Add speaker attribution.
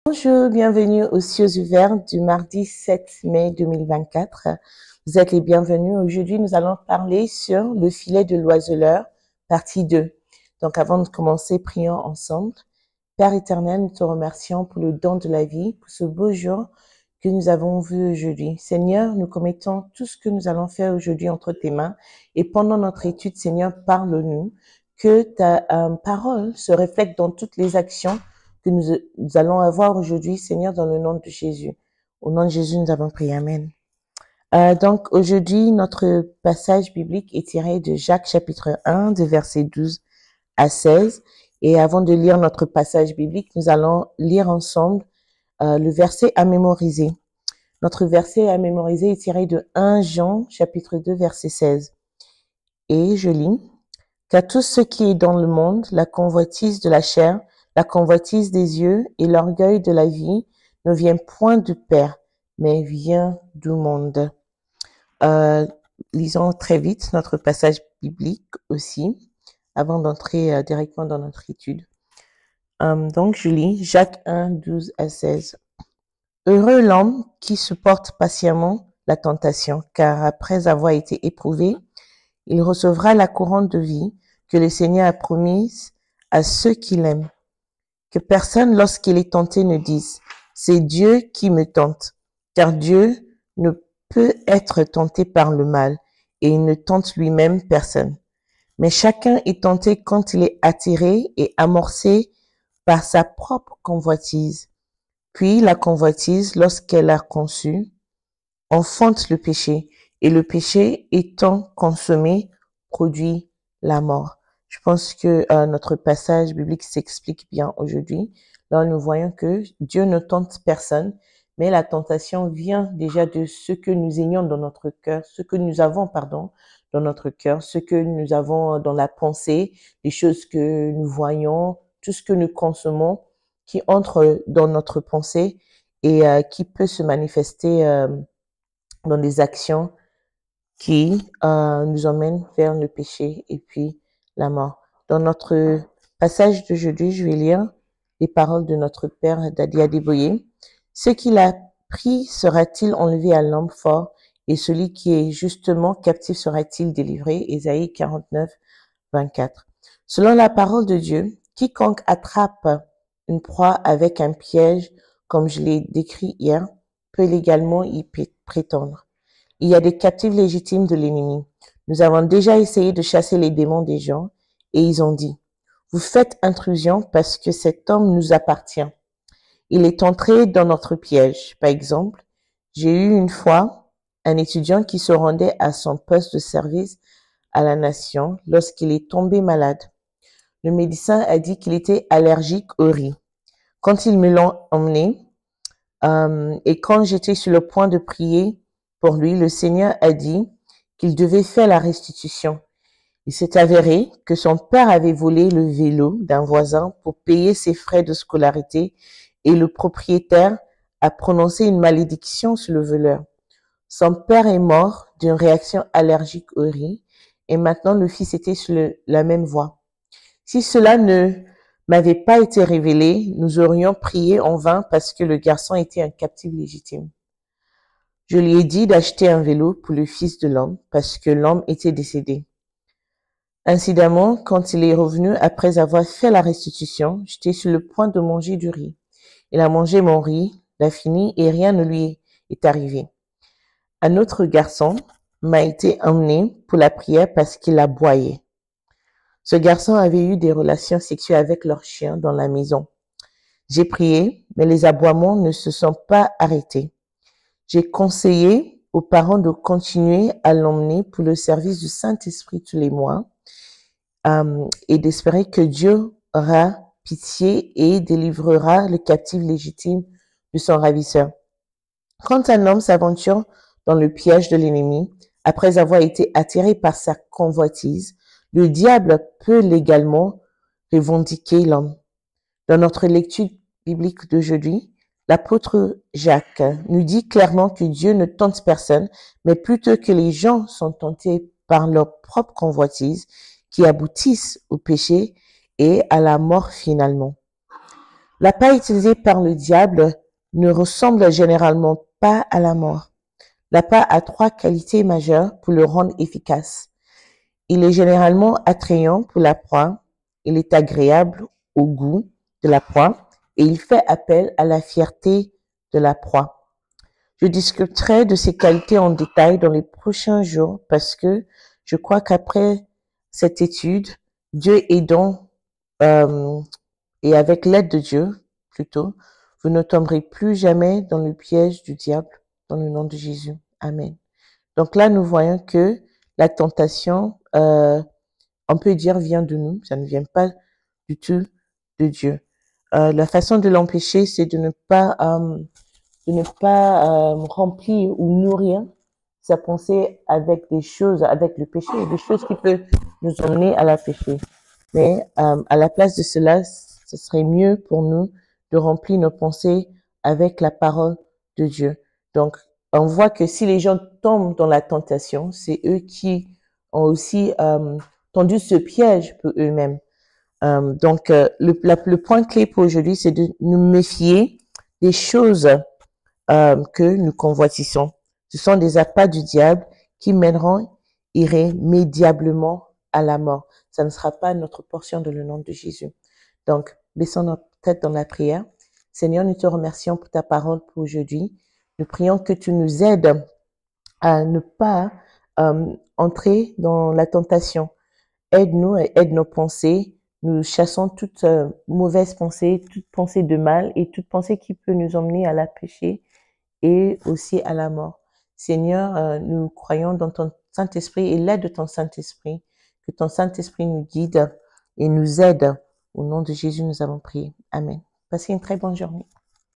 Speaker 1: Bonjour, bienvenue aux Cieux ouverts du mardi 7 mai 2024. Vous êtes les bienvenus. Aujourd'hui, nous allons parler sur le filet de l'oiseleur, partie 2. Donc, avant de commencer, prions ensemble. Père éternel, nous te remercions pour le don de la vie, pour ce beau jour que nous avons vu aujourd'hui. Seigneur, nous commettons tout ce que nous allons faire aujourd'hui entre tes mains. Et pendant notre étude, Seigneur, parle-nous, que ta parole se reflète dans toutes les actions que nous allons avoir aujourd'hui, Seigneur, dans le nom de Jésus. Au nom de Jésus, nous avons prié. Amen. Donc, aujourd'hui, notre passage biblique est tiré de Jacques chapitre 1, de versets 12 à 16. Et avant de lire notre passage biblique, nous allons lire ensemble le verset à mémoriser. Notre verset à mémoriser est tiré de 1 Jean chapitre 2, verset 16. Et je lis: « Car tout ce qui est dans le monde, la convoitise de la chair, la convoitise des yeux et l'orgueil de la vie ne vient point du Père, mais vient du monde. » Lisons très vite notre passage biblique aussi, avant d'entrer directement dans notre étude. Donc, je lis Jacques 1, 12 à 16. « Heureux l'homme qui supporte patiemment la tentation, car après avoir été éprouvé, il recevra la couronne de vie que le Seigneur a promise à ceux qui l'aiment. Que personne, lorsqu'il est tenté, ne dise « C'est Dieu qui me tente », car Dieu ne peut être tenté par le mal, et il ne tente lui-même personne. Mais chacun est tenté quand il est attiré et amorcé par sa propre convoitise. Puis la convoitise, lorsqu'elle a conçu, enfante le péché, et le péché étant consommé, produit la mort. » Je pense que notre passage biblique s'explique bien aujourd'hui. Là, nous voyons que Dieu ne tente personne, mais la tentation vient déjà de ce que nous ayons dans notre cœur, ce que nous avons, dans notre cœur, ce que nous avons dans la pensée, les choses que nous voyons, tout ce que nous consommons qui entre dans notre pensée et qui peut se manifester dans des actions qui nous emmènent vers le péché et puis la mort. Dans notre passage d'aujourd'hui, je vais lire les paroles de notre Père Dadi Adeboye. « Ce qu'il a pris sera-t-il enlevé à l'homme fort, et celui qui est justement captif sera-t-il délivré » Ésaïe 49, 24. Selon la parole de Dieu, quiconque attrape une proie avec un piège, comme je l'ai décrit hier, peut légalement y prétendre. Il y a des captifs légitimes de l'ennemi. Nous avons déjà essayé de chasser les démons des gens et ils ont dit « Vous faites intrusion parce que cet homme nous appartient. Il est entré dans notre piège. » Par exemple, j'ai eu une fois un étudiant qui se rendait à son poste de service à la nation lorsqu'il est tombé malade. Le médecin a dit qu'il était allergique au riz. Quand ils me l'ont emmené et quand j'étais sur le point de prier pour lui, le Seigneur a dit qu'il devait faire la restitution. Il s'est avéré que son père avait volé le vélo d'un voisin pour payer ses frais de scolarité et le propriétaire a prononcé une malédiction sur le voleur. Son père est mort d'une réaction allergique au riz et maintenant le fils était sur la même voie. Si cela ne m'avait pas été révélé, nous aurions prié en vain parce que le garçon était un captif légitime. Je lui ai dit d'acheter un vélo pour le fils de l'homme parce que l'homme était décédé. Incidemment, quand il est revenu après avoir fait la restitution, j'étais sur le point de manger du riz. Il a mangé mon riz, l'a fini et rien ne lui est arrivé. Un autre garçon m'a été emmené pour la prière parce qu'il aboyait. Ce garçon avait eu des relations sexuelles avec leur chien dans la maison. J'ai prié, mais les aboiements ne se sont pas arrêtés. J'ai conseillé aux parents de continuer à l'emmener pour le service du Saint-Esprit tous les mois et d'espérer que Dieu aura pitié et délivrera le captif légitime de son ravisseur. Quand un homme s'aventure dans le piège de l'ennemi, après avoir été attiré par sa convoitise, le diable peut légalement revendiquer l'homme. Dans notre lecture biblique d'aujourd'hui, l'apôtre Jacques nous dit clairement que Dieu ne tente personne, mais plutôt que les gens sont tentés par leur propre convoitise qui aboutissent au péché et à la mort finalement. L'appât utilisé par le diable ne ressemble généralement pas à la mort. L'appât a trois qualités majeures pour le rendre efficace. Il est généralement attrayant pour la proie, il est agréable au goût de la proie et il fait appel à la fierté de la proie. Je discuterai de ces qualités en détail dans les prochains jours parce que je crois qu'après cette étude, Dieu aidant et avec l'aide de Dieu, plutôt, vous ne tomberez plus jamais dans le piège du diable, dans le nom de Jésus. Amen. Donc là, nous voyons que la tentation, on peut dire, vient de nous, ça ne vient pas du tout de Dieu. La façon de l'empêcher, c'est de ne pas remplir ou nourrir sa pensée avec des choses, avec le péché, des choses qui peuvent nous emmener à la péché. Mais à la place de cela, ce serait mieux pour nous de remplir nos pensées avec la parole de Dieu. Donc, on voit que si les gens tombent dans la tentation, c'est eux qui ont aussi tendu ce piège pour eux-mêmes. Donc, le point clé pour aujourd'hui, c'est de nous méfier des choses que nous convoitissons. Ce sont des appâts du diable qui mèneront irrémédiablement à la mort. Ça ne sera pas notre portion dans le nom de Jésus. Donc, baissons notre tête dans la prière. Seigneur, nous te remercions pour ta parole pour aujourd'hui. Nous prions que tu nous aides à ne pas entrer dans la tentation. Aide-nous et aide nos pensées. Nous chassons toute mauvaise pensée, toute pensée de mal et toute pensée qui peut nous emmener à la péché et aussi à la mort. Seigneur, nous croyons dans ton Saint-Esprit et l'aide de ton Saint-Esprit, que ton Saint-Esprit nous guide et nous aide. Au nom de Jésus, nous avons prié. Amen. Passez une très bonne journée.